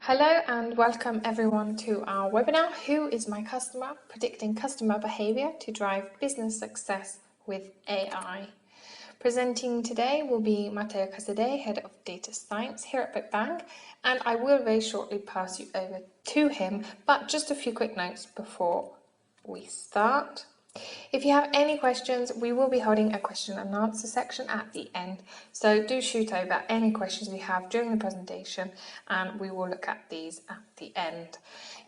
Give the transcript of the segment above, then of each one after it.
Hello and welcome everyone to our webinar, Who is my customer? Predicting customer behavior to drive business success with AI. Presenting today will be Matteo Casadei, Head of Data Science here at BitBang, and I will very shortly pass you over to him, but just a few quick notes before we start. If you have any questions, we will be holding a question and answer section at the end. So do shoot over any questions you have during the presentation and we will look at these at the end.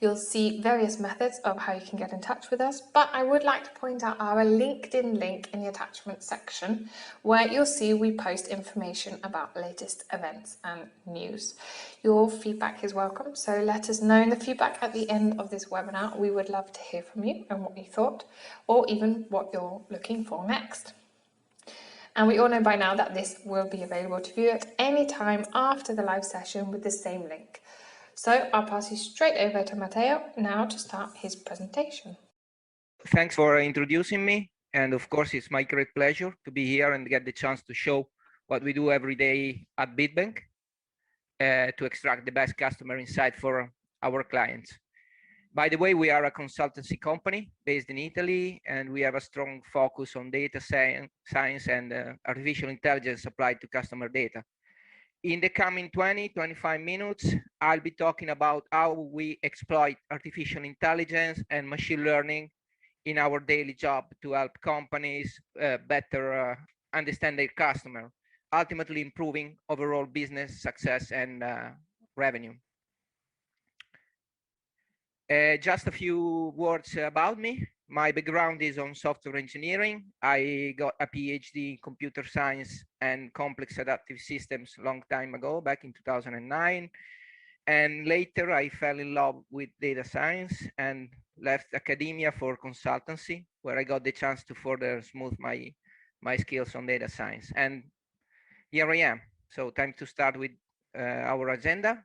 You'll see various methods of how you can get in touch with us, but I would like to point out our LinkedIn link in the attachment section where you'll see we post information about latest events and news. Your feedback is welcome, so let us know in the feedback at the end of this webinar. We would love to hear from you and what you thought, or even what you're looking for next. And we all know by now that this will be available to view at any time after the live session with the same link. So I'll pass you straight over to Matteo now to start his presentation. Thanks for introducing me. And of course, it's my great pleasure to be here and get the chance to show what we do every day at BitBang to extract the best customer insight for our clients. By the way, we are a consultancy company based in Italy, and we have a strong focus on data science and artificial intelligence applied to customer data. In the coming 20-25 minutes, I'll be talking about how we exploit artificial intelligence and machine learning in our daily job to help companies better understand their customer, ultimately improving overall business success and revenue. Just a few words about me. My background is on software engineering. I got a PhD in computer science and complex adaptive systems a long time ago, back in 2009. And later I fell in love with data science and left academia for consultancy, where I got the chance to further smooth my skills on data science. And here I am. So time to start with our agenda.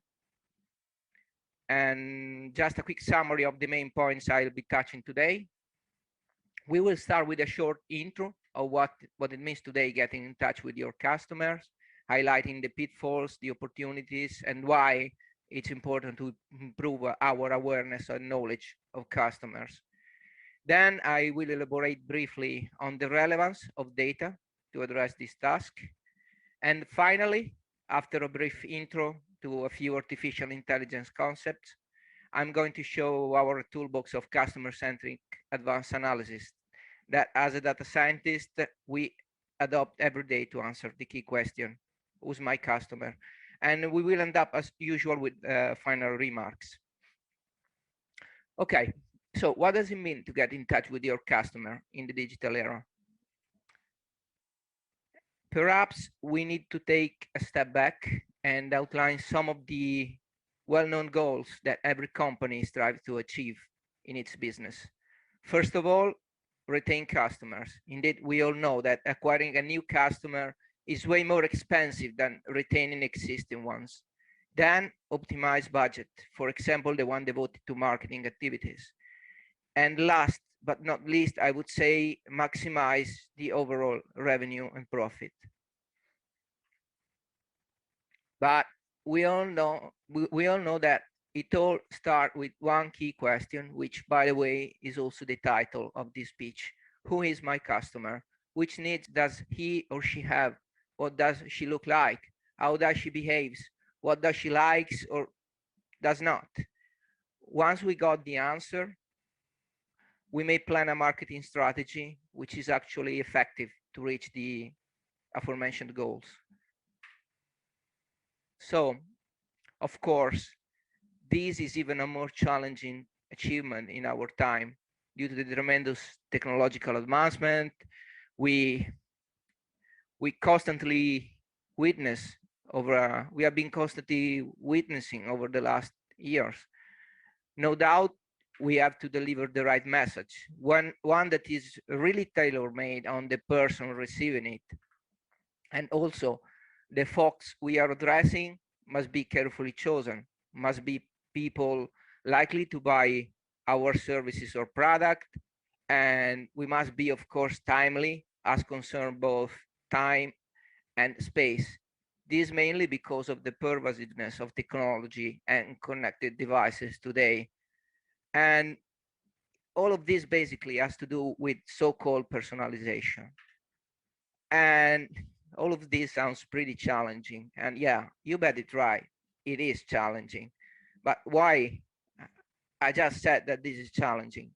And just a quick summary of the main points I'll be touching today. We will start with a short intro of what it means today getting in touch with your customers, highlighting the pitfalls, the opportunities, and why it's important to improve our awareness and knowledge of customers. Then I will elaborate briefly on the relevance of data to address this task. And finally, after a brief intro to a few artificial intelligence concepts, I'm going to show our toolbox of customer-centric advanced analysis that as a data scientist, we adopt every day to answer the key question, who's my customer? And we will end up as usual with final remarks. Okay, so what does it mean to get in touch with your customer in the digital era? Perhaps we need to take a step back and outline some of the well-known goals that every company strives to achieve in its business. First of all, retain customers. Indeed, we all know that acquiring a new customer is way more expensive than retaining existing ones. Then optimize budget, for example, the one devoted to marketing activities. And last but not least, I would say maximize the overall revenue and profit. But we all know that it all starts with one key question, which, by the way, is also the title of this speech. Who is my customer? Which needs does he or she have? What does she look like? How does she behave? What does she likes or does not? Once we got the answer, we may plan a marketing strategy which is actually effective to reach the aforementioned goals. So, of course, this is even a more challenging achievement in our time due to the tremendous technological advancement we constantly witness over. We have been constantly witnessing over the last years. No doubt, we have to deliver the right message, one that is really tailor-made on the person receiving it, and also the folks we are addressing must be carefully chosen, must be people likely to buy our services or product, and we must be, of course, timely as concern both time and space. This mainly because of the pervasiveness of technology and connected devices today. And all of this basically has to do with so-called personalization. And all of this sounds pretty challenging. And yeah, you bet it right. It is challenging. But why? I just said that this is challenging.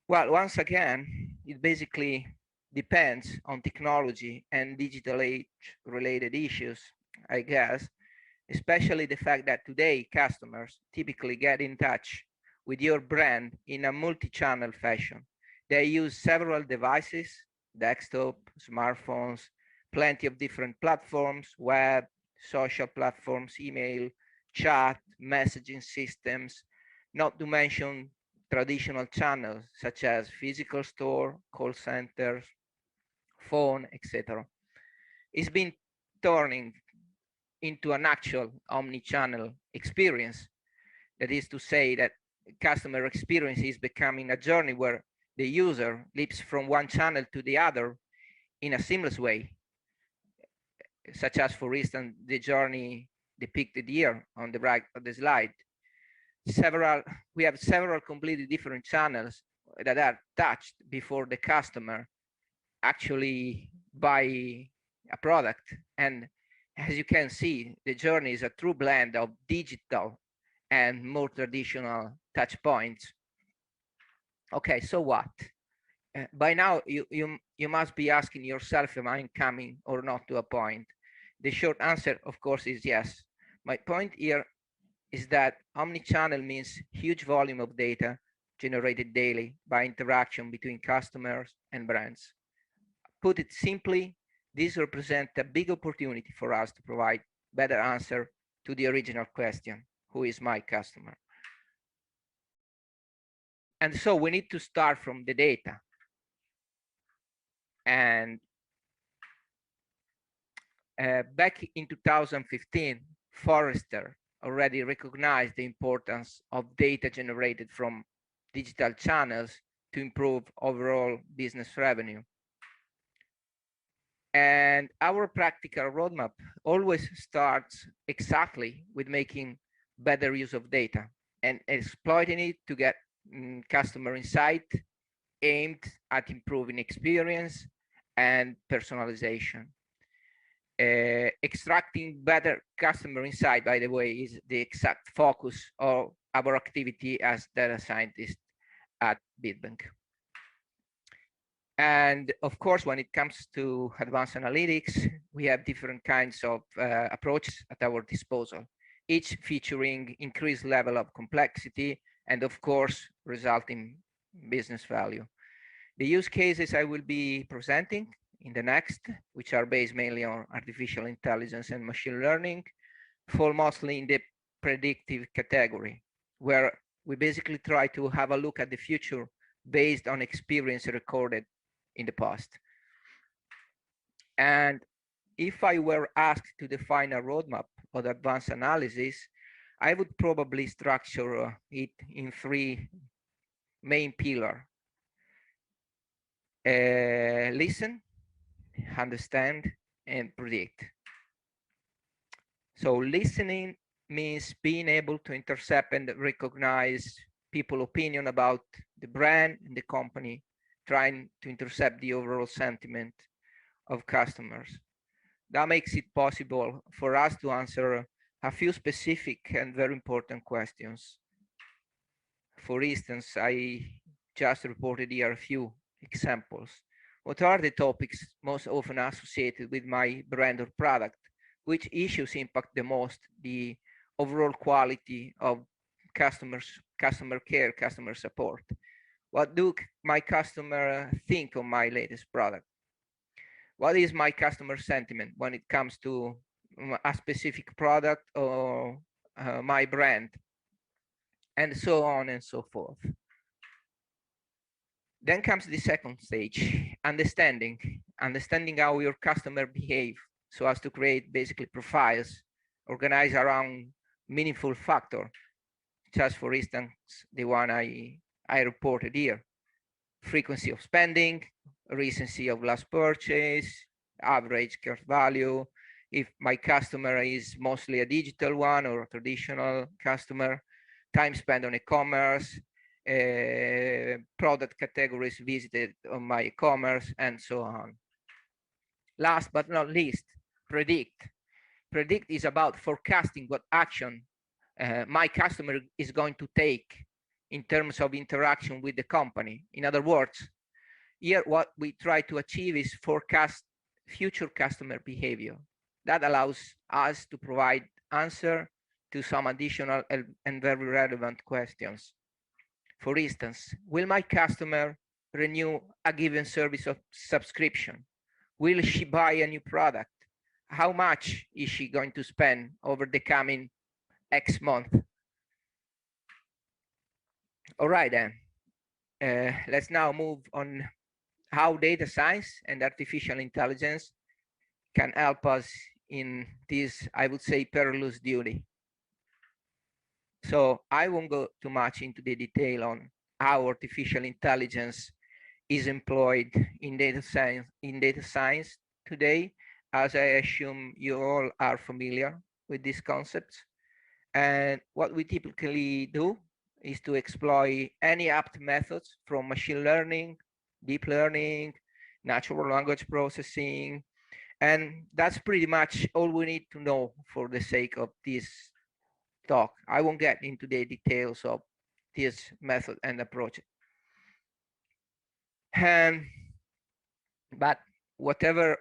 Well, once again, it basically depends on technology and digital age related issues, I guess, especially the fact that today customers typically get in touch with your brand in a multi-channel fashion. They use several devices, desktop, smartphones, plenty of different platforms, web, social platforms, email, chat, messaging systems, not to mention traditional channels such as physical store, call centers, phone, etc. It's been turning into an actual omni-channel experience. That is to say that customer experience is becoming a journey where the user leaps from one channel to the other in a seamless way, such as, for instance, the journey depicted here on the right of the slide. Several, we have several completely different channels that are touched before the customer actually buy a product. And as you can see, the journey is a true blend of digital and more traditional touch points. Okay, so what? By now, you must be asking yourself, am I coming or not to a point? The short answer, of course, is yes. My point here is that omni-channel means huge volume of data generated daily by interaction between customers and brands. Put it simply, this represents a big opportunity for us to provide better answer to the original question, who is my customer? And so we need to start from the data. And back in 2015, Forrester already recognized the importance of data generated from digital channels to improve overall business revenue. And our practical roadmap always starts exactly with making better use of data and exploiting it to get customer insight aimed at improving experience and personalization. Extracting better customer insight, by the way, is the exact focus of our activity as data scientists at BitBang. And of course, when it comes to advanced analytics, we have different kinds of approaches at our disposal, each featuring increased level of complexity and of course, resulting business value. The use cases I will be presenting in the next, which are based mainly on artificial intelligence and machine learning, fall mostly in the predictive category, where we basically try to have a look at the future based on experience recorded in the past. And if I were asked to define a roadmap of advanced analysis, I would probably structure it in three main pillars. Listen, understand, and predict. So listening means being able to intercept and recognize people's opinion about the brand and the company, trying to intercept the overall sentiment of customers. That makes it possible for us to answer a few specific and very important questions. For instance, I just reported here a few examples. What are the topics most often associated with my brand or product? Which issues impact the most the overall quality of customer care, customer support? What do my customer think of my latest product? What is my customer sentiment when it comes to a specific product or my brand? And so on and so forth. Then comes the second stage, understanding how your customer behave so as to create basically profiles organized around meaningful factor, just for instance, the one I reported here: frequency of spending, recency of last purchase, average cart value, if my customer is mostly a digital one or a traditional customer, time spent on e-commerce, product categories visited on my e-commerce, and so on. Last but not least, predict. Predict is about forecasting what action my customer is going to take in terms of interaction with the company. In other words, here what we try to achieve is forecast future customer behavior. That allows us to provide answer to some additional and very relevant questions. For instance, will my customer renew a given service of subscription? Will she buy a new product? How much is she going to spend over the coming X month? All right, then. Let's now move on how data science and artificial intelligence can help us in this, I would say, perilous duty. So I won't go too much into the detail on how artificial intelligence is employed in data science today, as I assume you all are familiar with these concepts. And what we typically do is to exploit any apt methods from machine learning, deep learning, natural language processing, and that's pretty much all we need to know for the sake of this talk. I won't get into the details of this method and approach. But whatever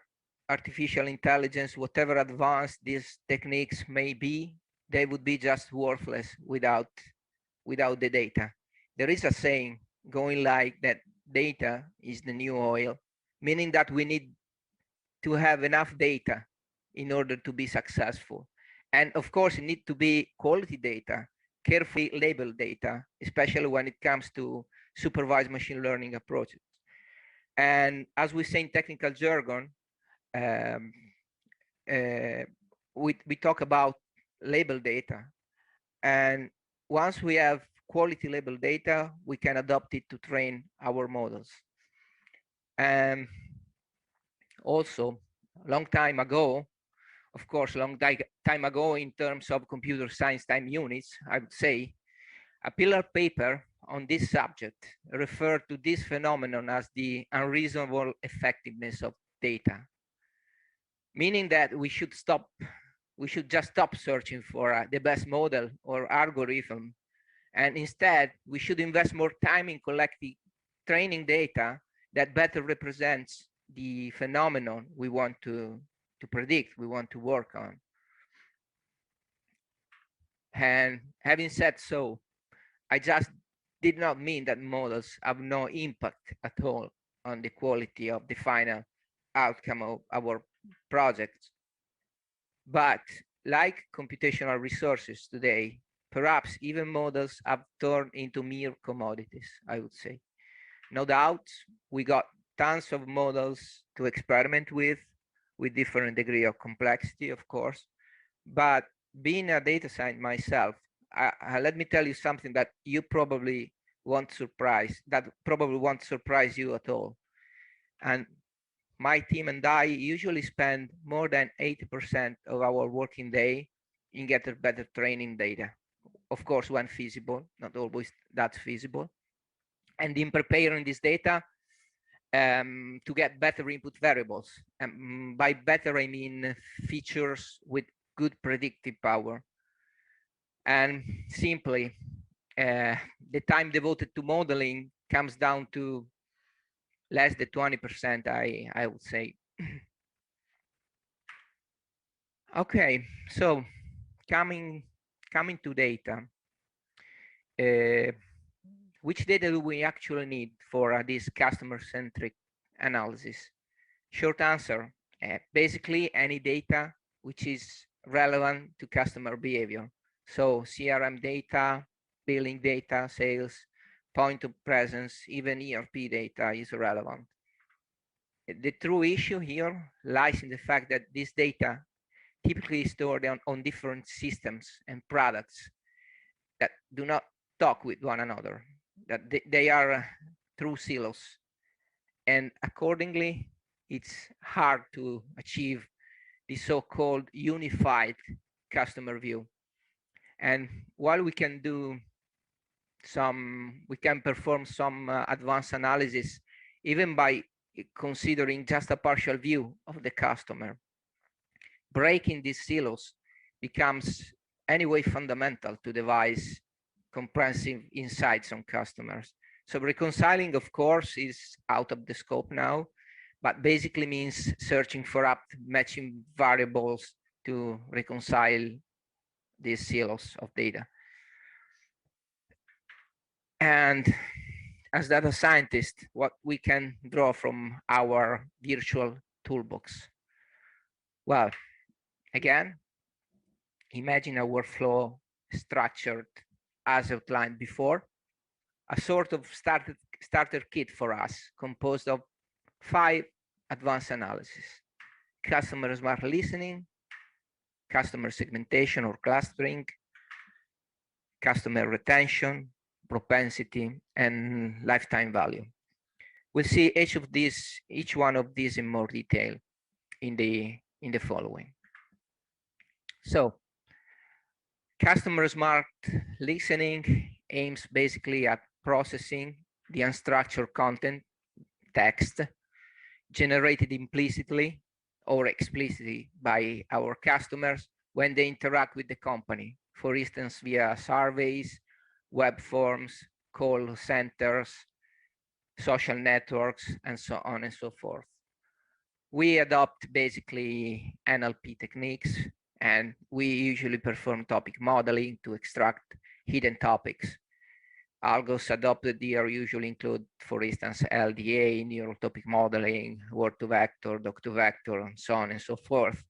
artificial intelligence, whatever advanced these techniques may be, they would be just worthless without the data. There is a saying going like that: data is the new oil, meaning that we need to have enough data in order to be successful. And of course, it needs to be quality data, carefully labeled data, especially when it comes to supervised machine learning approaches. And as we say in technical jargon, we talk about label data. And once we have quality label data, we can adopt it to train our models. And also, a long time ago, of course, long time ago in terms of computer science time units, I would say, a pillar paper on this subject referred to this phenomenon as the unreasonable effectiveness of data, meaning that we should just stop searching for the best model or algorithm, and instead we should invest more time in collecting training data that better represents the phenomenon we want to predict, we want to work on. And having said so, I just did not mean that models have no impact at all on the quality of the final outcome of our projects. But like computational resources today, perhaps even models have turned into mere commodities, I would say. No doubt, we got tons of models to experiment with different degree of complexity, of course. But being a data scientist myself, let me tell you something that you probably won't surprise you at all. And my team and I usually spend more than 80% of our working day in getting better training data. Of course, when feasible, not always that's feasible. And in preparing this data to get better input variables. By better, I mean features with good predictive power. And simply, the time devoted to modeling comes down to less than 20%, I would say. Okay, so coming to data, which data do we actually need for this customer-centric analysis? Short answer, basically any data which is relevant to customer behavior. So CRM data, billing data, sales, point of presence, even ERP data is relevant. The true issue here lies in the fact that this data typically stored on different systems and products that do not talk with one another, that they are through silos. And accordingly, it's hard to achieve the so-called unified customer view. And while we can perform some advanced analysis, even by considering just a partial view of the customer, breaking these silos becomes anyway fundamental to devise comprehensive insights on customers. So reconciling, of course, is out of the scope now, but basically means searching for apt matching variables to reconcile these silos of data. And as data scientists, what we can draw from our virtual toolbox? Well, again, imagine a workflow structured as outlined before, a sort of starter kit for us, composed of 5 advanced analyses: customer smart listening, customer segmentation or clustering, customer retention, propensity, and lifetime value. We'll see each one of these in more detail in the following. So, customer smart listening aims basically at processing the unstructured content, text, generated implicitly or explicitly by our customers when they interact with the company, for instance, via surveys, web forms, call centers, social networks, and so on and so forth. We adopt basically NLP techniques, and we usually perform topic modeling to extract hidden topics. Algos adopted here usually include, for instance, LDA, neural topic modeling, word-to-vector, doc-to-vector, and so on and so forth.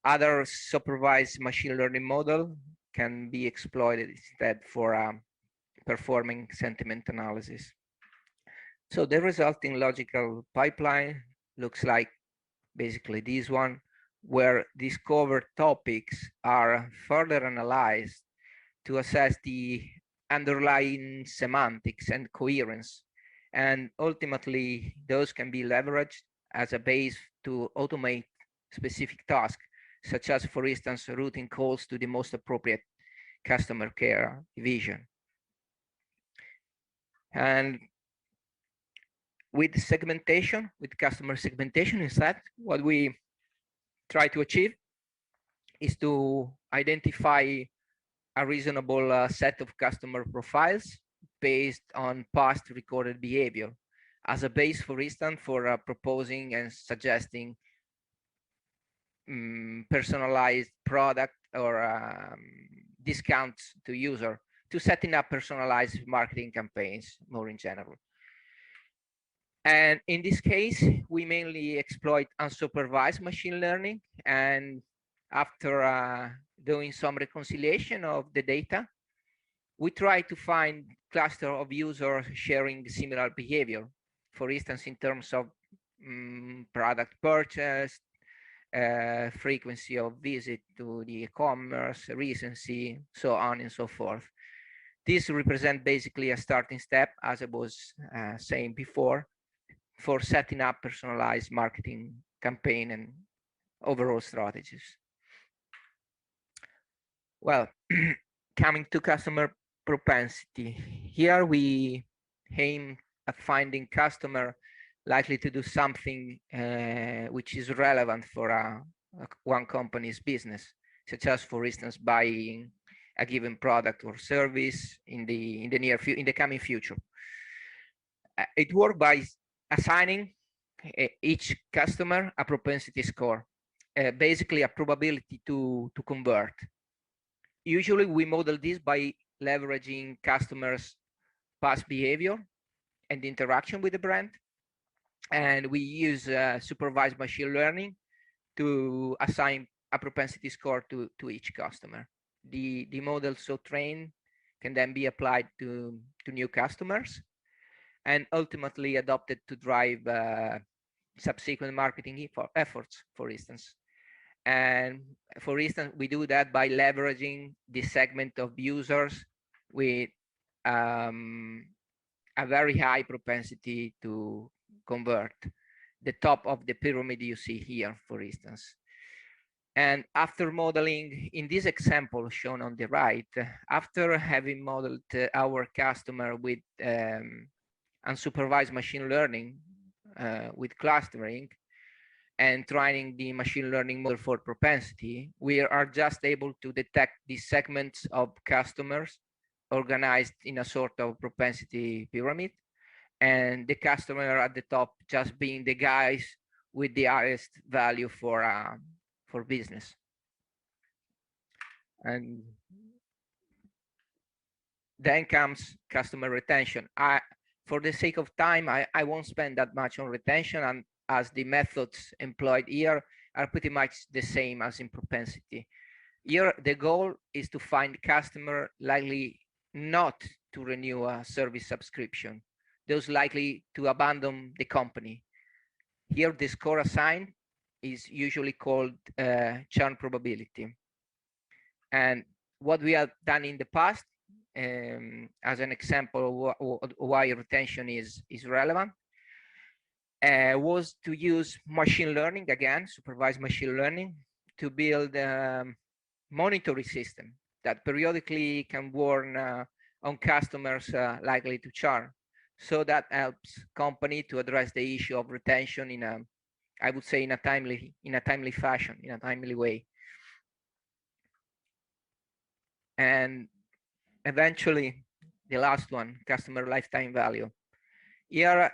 Other supervised machine learning model can be exploited instead for performing sentiment analysis. So the resulting logical pipeline looks like basically this one, where discovered topics are further analyzed to assess the underlying semantics and coherence. And ultimately, those can be leveraged as a base to automate specific tasks, such as, for instance, routing calls to the most appropriate customer care division. And with segmentation, with customer segmentation, instead, what we try to achieve is to identify a reasonable set of customer profiles based on past recorded behavior as a base, for instance, for proposing and suggesting personalized product or discounts to user, to setting up personalized marketing campaigns more in general. And in this case, we mainly exploit unsupervised machine learning. And after doing some reconciliation of the data, we try to find cluster of users sharing similar behavior. For instance, in terms of product purchase, frequency of visit to the e-commerce, recency, so on and so forth. This represents basically a starting step, as I was saying before, for setting up personalized marketing campaign and overall strategies. Well, coming to customer propensity, here we aim at finding customer likely to do something which is relevant for one company's business, such as, for instance, buying a given product or service in the coming future. It works by assigning each customer a propensity score, basically a probability to convert. Usually we model this by leveraging customers' past behavior and interaction with the brand. And we use supervised machine learning to assign a propensity score to each customer. The model so trained can then be applied to new customers and ultimately adopted to drive subsequent marketing efforts, for instance. And for instance, we do that by leveraging the segment of users with a very high propensity to convert, the top of the pyramid you see here, for instance. And after modeling, in this example shown on the right, after having modeled our customer with unsupervised machine learning with clustering and training the machine learning model for propensity, we are just able to detect the segments of customers organized in a sort of propensity pyramid, and the customer at the top just being the guys with the highest value for business. And then comes customer retention. For the sake of time, I won't spend that much on retention, and as the methods employed here are pretty much the same as in propensity. Here, the goal is to find customer likely not to renew a service subscription, those likely to abandon the company. Here, the score assigned is usually called churn probability. And what we have done in the past, as an example of why retention is relevant, was to use machine learning, again, supervised machine learning, to build a monitoring system that periodically can warn on customers likely to churn. So that helps company to address the issue of retention in a, I would say, in a timely fashion, in a timely way. And eventually, the last one, customer lifetime value. Here,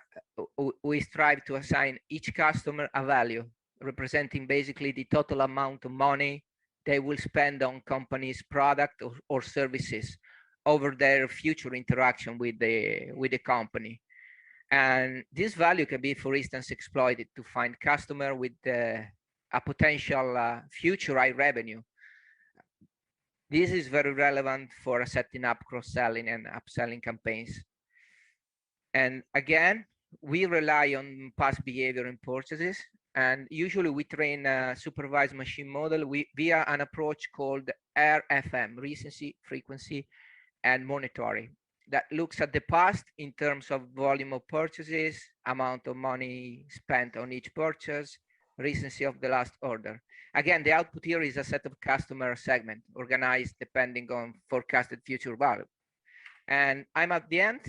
we strive to assign each customer a value, representing basically the total amount of money they will spend on company's product or services over their future interaction with the company. And this value can be, for instance, exploited to find customer with a potential future high revenue. This is very relevant for setting up cross-selling and upselling campaigns. And again, we rely on past behavior in purchases, and usually we train a supervised machine model via an approach called RFM, recency, frequency, and monitoring, that looks at the past in terms of volume of purchases, amount of money spent on each purchase, recency of the last order. Again, the output here is a set of customer segment organized depending on forecasted future value. And I'm at the end.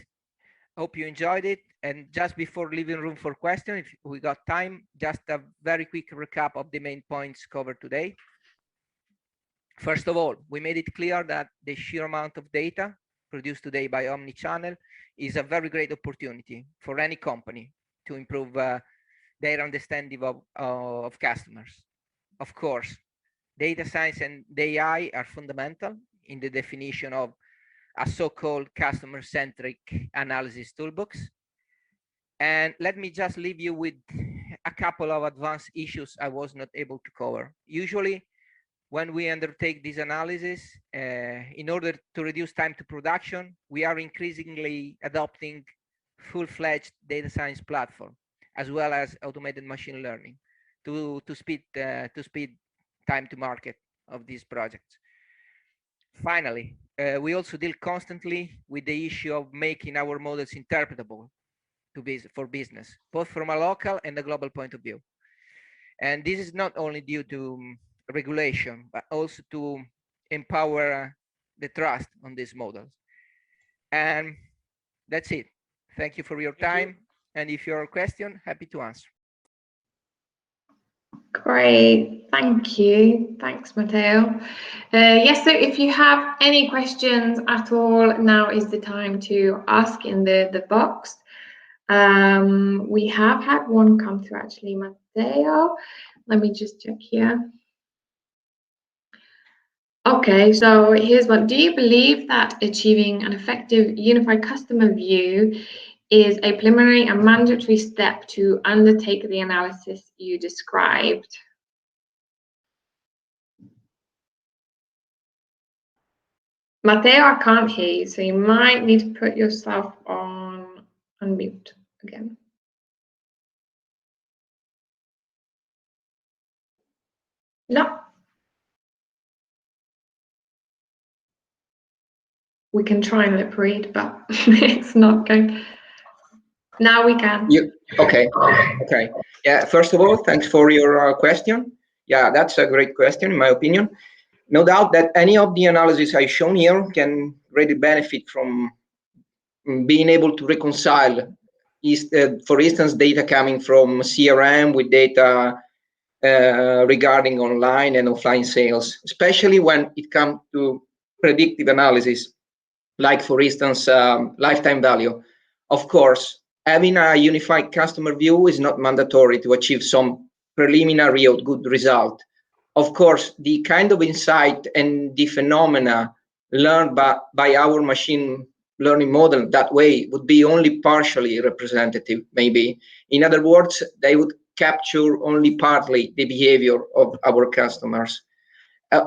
Hope you enjoyed it. And just before leaving room for questions, if we got time, just a very quick recap of the main points covered today. First of all, we made it clear that the sheer amount of data produced today by Omnichannel is a very great opportunity for any company to improve their understanding of customers. Of course, data science and AI are fundamental in the definition of a so-called customer-centric analysis toolbox. And let me just leave you with a couple of advanced issues I was not able to cover. Usually, when we undertake this analysis, in order to reduce time to production, we are increasingly adopting full-fledged data science platform, as well as automated machine learning to speed time to market of these projects. Finally, we also deal constantly with the issue of making our models interpretable for business, both from a local and a global point of view. And this is not only due to regulation, but also to empower the trust on these models. And that's it. Thank you for your time. And if you have a question, happy to answer. Great, thank you. Thanks, Matteo. Yes, so if you have any questions at all, now is the time to ask in the box. We have had one come through actually, Matteo. Let me just check here. Okay, so here's one. Do you believe that achieving an effective unified customer view is a preliminary and mandatory step to undertake the analysis you described? Matteo, I can't hear you, so you might need to put yourself on unmute again. No. We can try and lip read, but it's not going. Now we can. Okay. Yeah. First of all, thanks for your question. Yeah, that's a great question, in my opinion. No doubt that any of the analysis I've shown here can really benefit from being able to reconcile, for instance, data coming from CRM with data regarding online and offline sales, especially when it comes to predictive analysis, like, for instance, lifetime value. Of course, having a unified customer view is not mandatory to achieve some preliminary or good result. Of course, the kind of insight and the phenomena learned by our machine learning model that way would be only partially representative, maybe. In other words, they would capture only partly the behavior of our customers.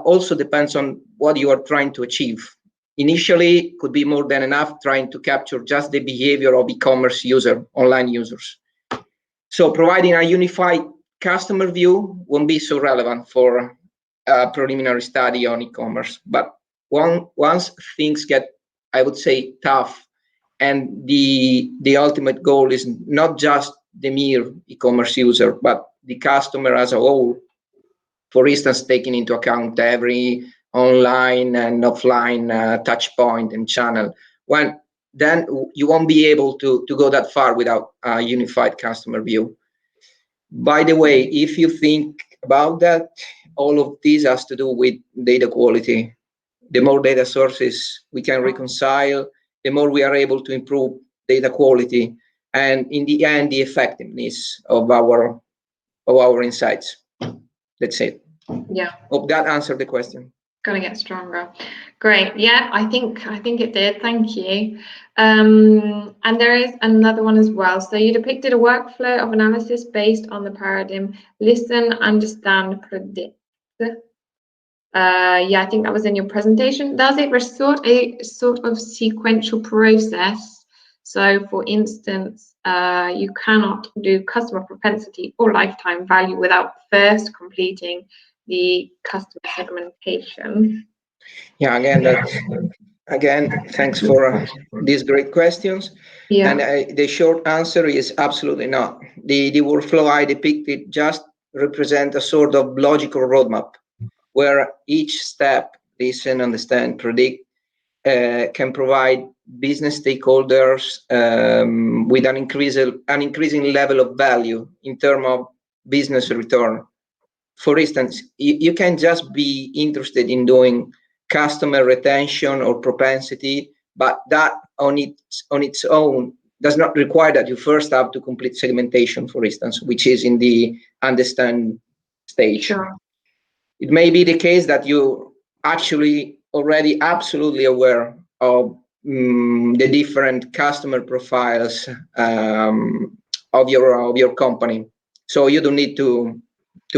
Also depends on what you are trying to achieve. Initially, could be more than enough trying to capture just the behavior of e-commerce online users. So providing a unified customer view won't be so relevant for a preliminary study on e-commerce. But once things get, I would say, tough, and the ultimate goal is not just the mere e-commerce user, but the customer as a whole, for instance, taking into account every online and offline touch point and channel, then you won't be able to go that far without a unified customer view. By the way, if you think about that, all of this has to do with data quality. The more data sources we can reconcile, the more we are able to improve data quality, and in the end, the effectiveness of our insights. That's it. Yeah. Hope that answered the question. Gonna get stronger. Great. Yeah, I think it did. Thank you. And there is another one as well. So you depicted a workflow of analysis based on the paradigm listen, understand, predict. Yeah, I think that was in your presentation. Does it resort a sort of sequential process? So, for instance, you cannot do customer propensity or lifetime value without first completing the customer segmentation. Yeah, again, thanks for these great questions. Yeah. And the short answer is absolutely not. The workflow I depicted just represent a sort of logical roadmap where each step, listen, understand, predict, can provide business stakeholders with an increasing level of value in terms of business return. For instance, you can just be interested in doing customer retention or propensity, but that on its own does not require that you first have to complete segmentation, for instance, which is in the understand stage. Sure. It may be the case that you actually already absolutely aware of the different customer profiles of your company, so you don't need to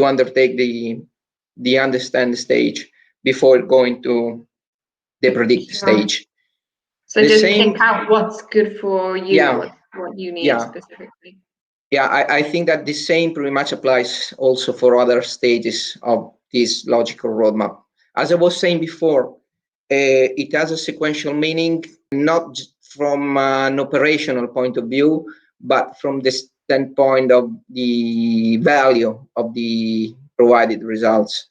undertake the understand stage before going to the predict stage. So the just pick out what's good for you, yeah. what you need specifically. Yeah, I think that the same pretty much applies also for other stages of this logical roadmap. As I was saying before, it has a sequential meaning, not from an operational point of view, but from the standpoint of the value of the provided results.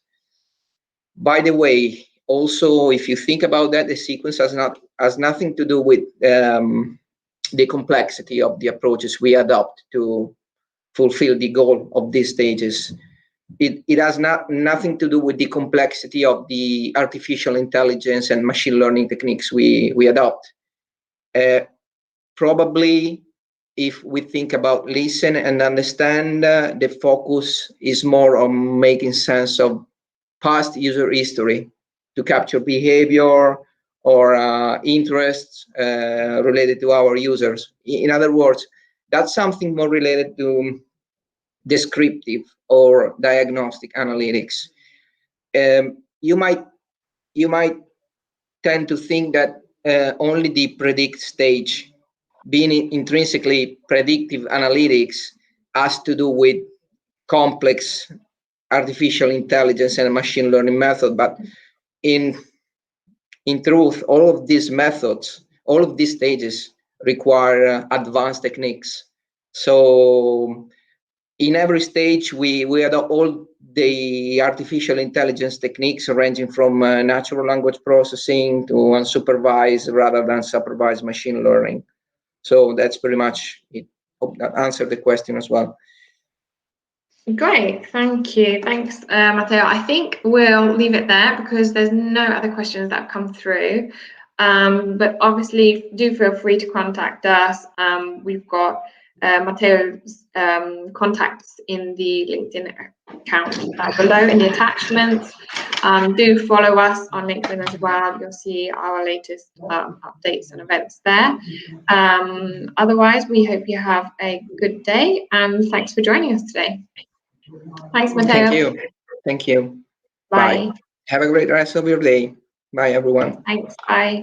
By the way, also, if you think about that, the sequence has nothing to do with the complexity of the approaches we adopt to fulfill the goal of these stages. It has nothing to do with the complexity of the artificial intelligence and machine learning techniques we adopt. Probably, if we think about listen and understand, the focus is more on making sense of past user history to capture behavior or interests related to our users. In other words, that's something more related to descriptive or diagnostic analytics. You might tend to think that only the predict stage, being intrinsically predictive analytics, has to do with complex artificial intelligence and machine learning method, but in truth, all of these methods, all of these stages require advanced techniques. So in every stage, we adopt all the artificial intelligence techniques ranging from natural language processing to unsupervised rather than supervised machine learning. So that's pretty much it. Hope that answered the question as well. Great, thank you. Thanks, Matteo. I think we'll leave it there because there's no other questions that have come through. But obviously, do feel free to contact us. We've got Matteo's contacts in the LinkedIn account below in the attachments. Do follow us on LinkedIn as well. You'll see our latest updates and events there. Otherwise, we hope you have a good day and thanks for joining us today. Thanks, Matteo. Thank you. Thank you. Bye. Bye. Have a great rest of your day. Bye, everyone. Thanks. Bye.